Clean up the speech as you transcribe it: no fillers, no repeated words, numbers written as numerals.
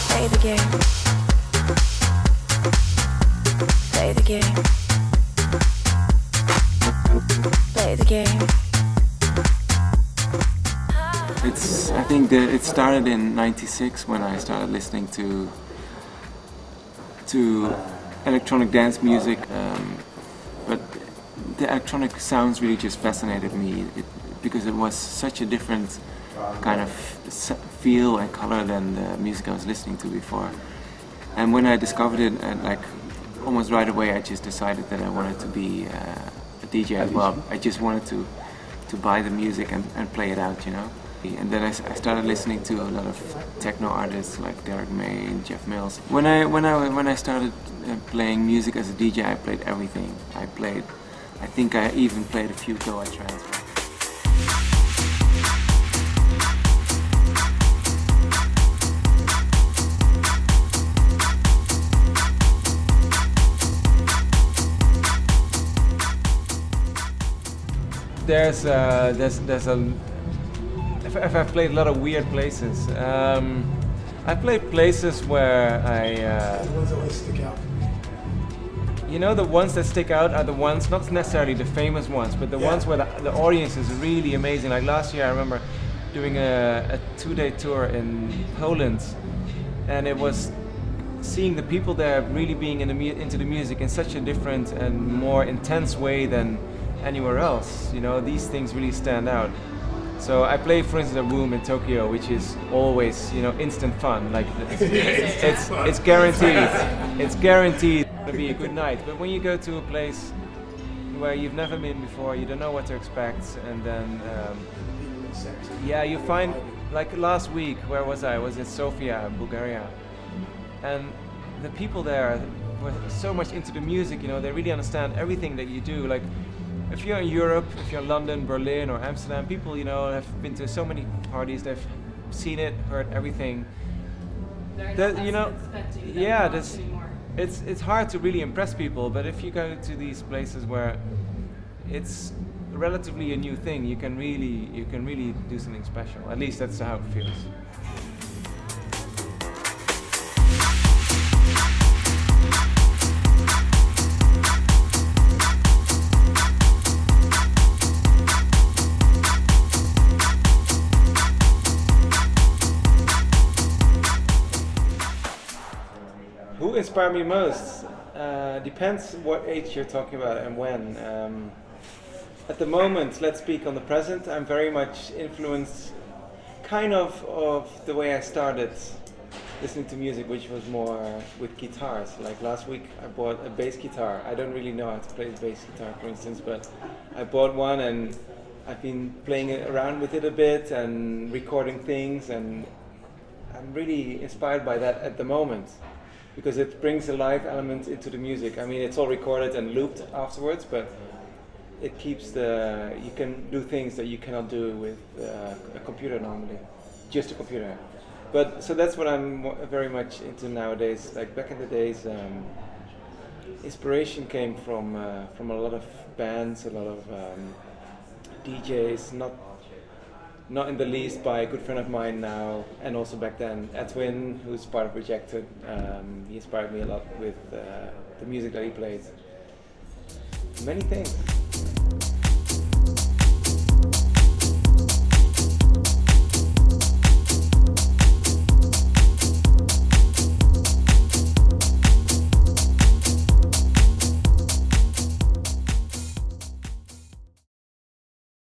Play the game. Play the game. Play the game. I think that it started in '96 when I started listening to electronic dance music, but the electronic sounds really just fascinated me because it was such a different kind of feel and color than the music I was listening to before. And when I discovered it, like almost right away, I just decided that I wanted to be a DJ as well. I just wanted to buy the music and play it out, you know. And then I started listening to a lot of techno artists like Derek May and Jeff Mills. When I started playing music as a DJ, I played everything. I think I even played a few Goa trance. There's I've played a lot of weird places. I played places where the ones that always stick out. You know, the ones that stick out are the ones, not necessarily the famous ones, but the ones where the audience is really amazing. Like last year, I remember doing a 2-day tour in Poland, and it was seeing the people there really being into the music in such a different and more intense way than anywhere else. You know, these things really stand out. So I play, for instance, a room in Tokyo, which is always, you know, instant fun. Like it's guaranteed. It's guaranteed to be a good night. But when you go to a place where you've never been before, you don't know what to expect, and then yeah, you find, like last week, where was I? I was in Sofia, Bulgaria, and the people there were so much into the music. You know, they really understand everything that you do. Like, if you're in Europe, if you're in London, Berlin, or Amsterdam, people, you know, have been to so many parties, they've seen it, heard everything. You know, yeah, it's hard to really impress people, but if you go to these places where it's relatively a new thing, you can really do something special. At least that's how it feels. Who inspired me most? Depends what age you're talking about and when. At the moment, let's speak on the present, I'm very much influenced kind of the way I started listening to music, which was more with guitars. Like last week I bought a bass guitar. I don't really know how to play the bass guitar, for instance, but I bought one and I've been playing around with it a bit and recording things, and I'm really inspired by that at the moment, because it brings a live element into the music. I mean, it's all recorded and looped afterwards, but it keeps you can do things that you cannot do with a computer normally, just a computer. But so that's what I'm very much into nowadays. Like back in the days, inspiration came from a lot of bands, a lot of DJs, not in the least by a good friend of mine now, and also back then, Edwin, who's part of Rejected. He inspired me a lot with the music that he played. Many things.